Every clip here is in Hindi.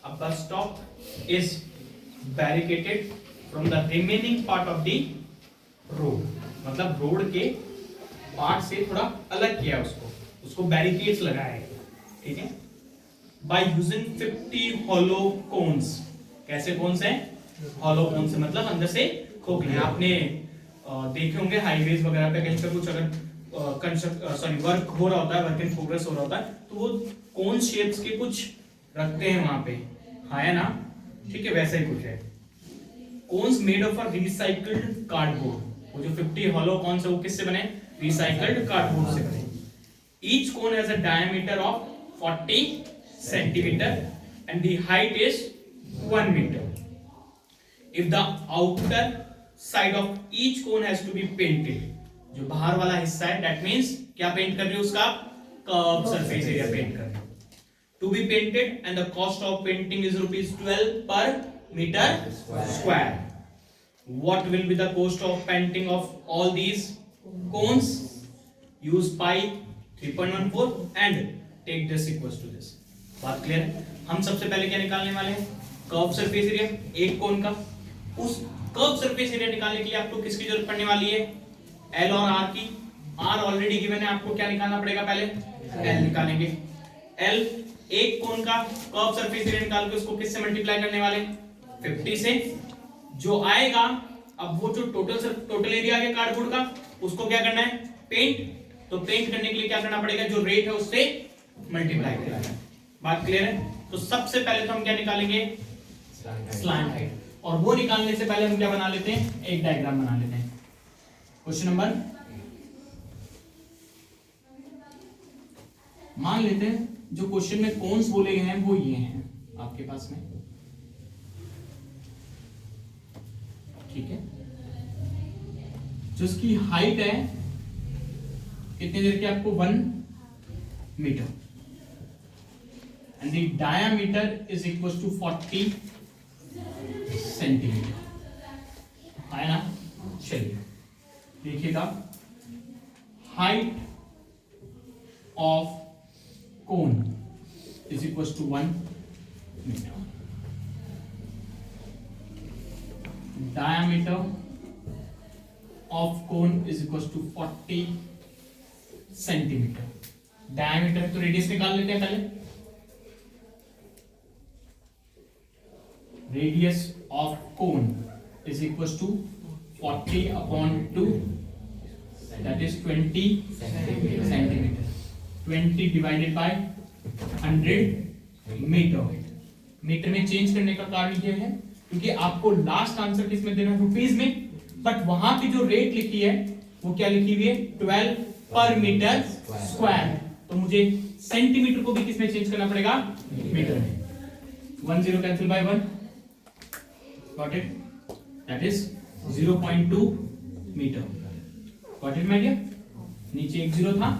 a bus stop is barricaded from the remaining part of the road, मतलब रोड के पार्ट से थोड़ा अलग किया उसको बैरिकेड्स लगाया है, ठीक है। बाय यूजिंग 50 हॉलो कोन्स, कैसे कोन्स है? हॉलो कोन्स से मतलब अंदर से खोखले। आपने देखे होंगे हाईवेज वगैरह पे कहीं पे कुछ अगर वर्क हो रहा होता है, वर्क इन प्रोग्रेस हो रहा होता है, तो वो कोन शेप्स के कुछ रखते हैं वहां पे, हाँ है ना, ठीक है, वैसा ही कुछ है। Cones made of a recycled cardboard, वो जो 50 हॉलो कोन्स है वो किससे बने? रिसाइकल्ड कार्डबोर्ड से बने। Each cone has a diameter of 40 centimetre and the height is 1 metre. If the outer side of each cone has to be painted, जो बाहर वाला हिस्सा है दैट मींस क्या पेंट कर रहे हो? उसका कर्व सरफेस एरिया पेंट कर रहे हो। To be painted and the cost of painting is ₹12 per metre square. What will be the cost of painting of all these cones? Use pi 3.14 and take this equals to this. बात क्लियर है? हम सबसे पहले क्या निकालने वाले हैं? कर्व सरफेस एरिया एक कोन का। उस कर्व सरफेस एरिया निकालने के लिए आपको किसकी जरूरत पड़ने वाली है? L और R की। R ऑलरेडी गिवन है, आपको क्या निकालना पड़ेगा? पहले L निकालेंगे। L एक कोन का कर्व सरफेस एरिया निकाल के उसको किससे मल्टीप्लाई करने वाले? 50 से। जो आएगा, अब वो जो टोटल एरिया है कार्डबोर्ड का, उसको क्या करना है? पेंट। तो पेंट करने के लिए क्या करना पड़ेगा? जो रेट है उससे मल्टीप्लाई करना है। बात क्लियर है? तो सबसे पहले तो हम क्या निकालेंगे? Slant height. और वो निकालने से पहले हम क्या बना लेते हैं? एक डायग्राम बना लेते हैं। क्वेश्चन नंबर, मान लेते हैं जो क्वेश्चन में कोन्स बोले गए हैं वो ये हैं आपके पास में, ठीक है। जो उसकी हाइट है कितनी देर की? आपको 1 metre and the diameter is equal to 40 centimetre, है ना। चलिए देखिएगा, height of cone is equal to 1 metre, diameter of cone is equals to 40 centimetre. Diameter तो रेडियस निकाल लेते हैं पहले। Radius of cone is equal to 40 upon 2 that is 20 centimetre. 20 divided by 100 metre. Metre में चेंज करने का कारण यह है क्योंकि आपको लास्ट आंसर किसमें देना है? रुपीज में, बट वहां की जो रेट लिखी है वो क्या लिखी हुई है? 12 पर मीटर स्क्वायर। तो मुझे सेंटीमीटर को भी किसमें चेंज करना पड़ेगा? मीटर में। 1 0 cancel by 1, got it, that is 0.2 metre. Got it my dear? नीचे एक 0 था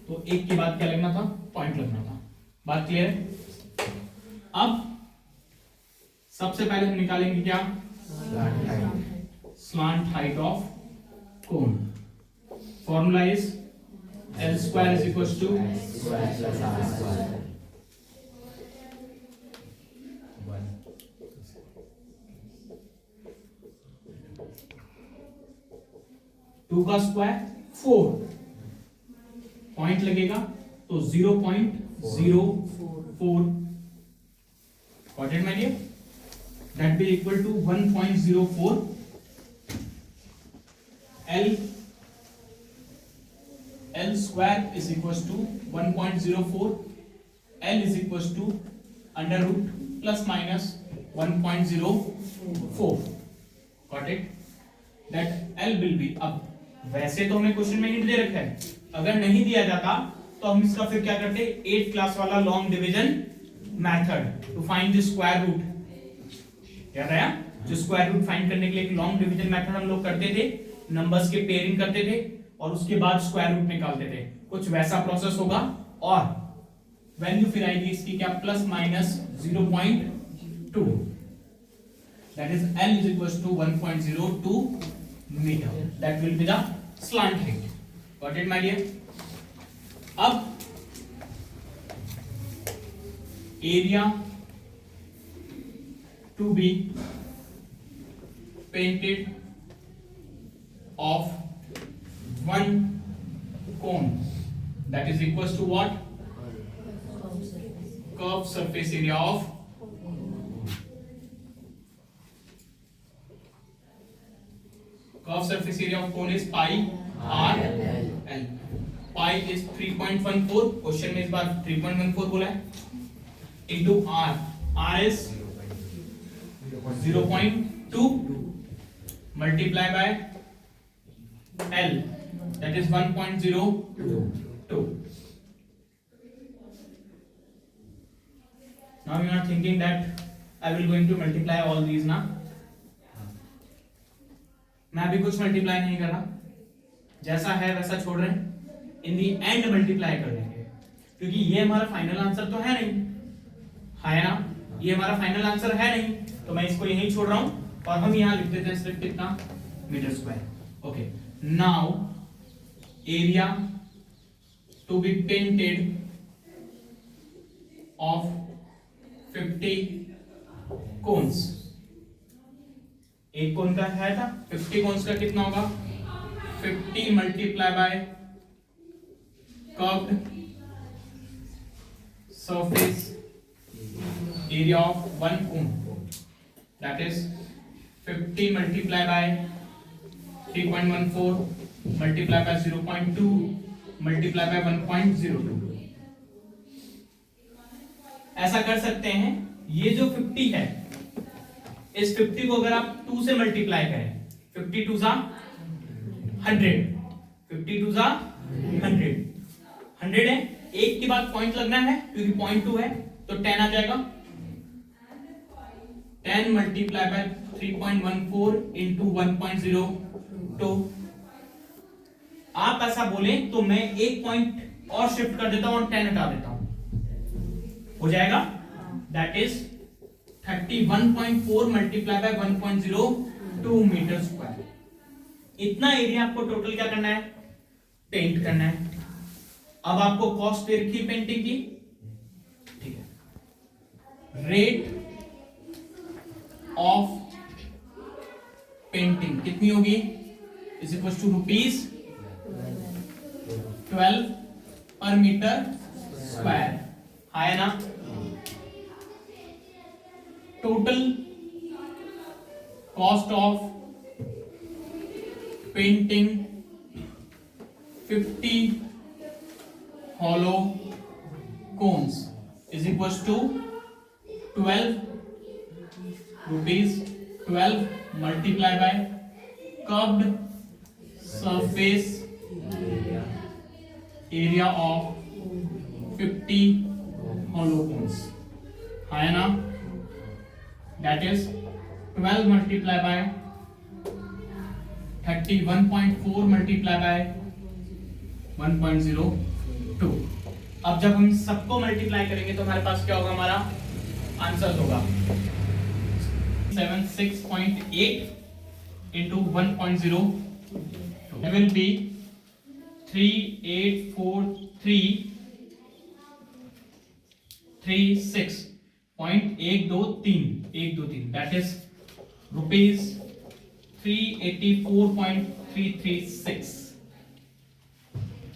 तो एक के बाद क्या लगना था? पॉइंट लगना था। बात क्लियर है? अब सबसे पहले हम निकालेंगे क्या? Slant height of cone. Formula is L square is equals to 2 का स्क्वायर 4, पॉइंट लगेगा तो 0.04, got it my dear? That be equal to 1.04 L square is equals to 1.04 L is equals to under root plus minus 1.04, got it? That L will be, अब वैसे तो हमें क्वेश्चन में हिंट दे रखा है, अगर नहीं दिया जाता तो हम इसका फिर क्या करते? 8th क्लास वाला long division method to find the square root. याद आया? जो स्क्वायर रूट फाइंड करने के लिए एक लॉन्ग डिवीजन मेथड हम लोग करते थे, नंबर्स के पेयरिंग करते थे और उसके बाद स्क्वायर रूट निकालते थे। कुछ वैसा प्रोसेस होगा और वैल्यू फिर आएगी इसकी क्या? Plus minus 0.2, that is L is equals to 1.02 metre. That will be the slant height. Got it my dear? अब area to be painted of one cone, that is equals to what? Curved surface area of cone is pi r l. Pi is 3.14, question में इस बार 3.14 बोला है, into r is 0.2 multiply by l, that is 1.02. Now you are thinking that I will going to multiply all these ना, मैं अभी कुछ मल्टीप्लाई नहीं कर रहा, जैसा है वैसा छोड़ रहे हैं, इन दी एंड मल्टीप्लाई कर देंगे, क्योंकि ये हमारा फाइनल आंसर तो है नहीं, है ना, ये हमारा फाइनल आंसर है नहीं, तो मैं इसको यहीं छोड़ रहा हूं और हम यहां लिख देते हैं सिर्फ कितना, metre square. Okay, now area to be painted of 50 cones. एक कोन का है था 50 कोन्स का कितना होगा, 50 multiply by curved surface area of one cone, that is 50 multiply by 3.14 multiply by 0.2 multiply by 1.02. ऐसा कर सकते हैं, ये जो 50 है, इस 50 को अगर आप 2 से मल्टीप्लाई करें, 50 2 सा 100, 50 2 सा 100 है, एक के बाद पॉइंट लगना है क्योंकि पॉइंट 2 है, तो 10 आ जाएगा. 10 मल्टीप्लाई बाय 3.14 इंटू 1.02. आप ऐसा बोले तो मैं एक पॉइंट और शिफ्ट कर देता हूं और 10 हटा देता हूं, हो जाएगा, that is 31.4 multiply by 1.02 metre square. इतना एरिया आपको टोटल क्या करना है, पेंट करना है. अब आपको कॉस्ट दे रखी है पेंटिंग की, ठीक है. रेट ऑफ पेंटिंग कितनी होगी, is equal to rupees 12 per metre square, है ना. Total cost of painting 50 hollow cones is equals to 12 rupees, 12 multiply by curved surface area of 50 hollow cones, है ना, that is 12 multiply by 31.4 multiply by 1.02. अब जब हम सबको मल्टीप्लाई करेंगे तो हमारे पास क्या होगा, हमारा आंसर होगा 76.8 into 1.02 will be 38436.123, that is rupees 384.336.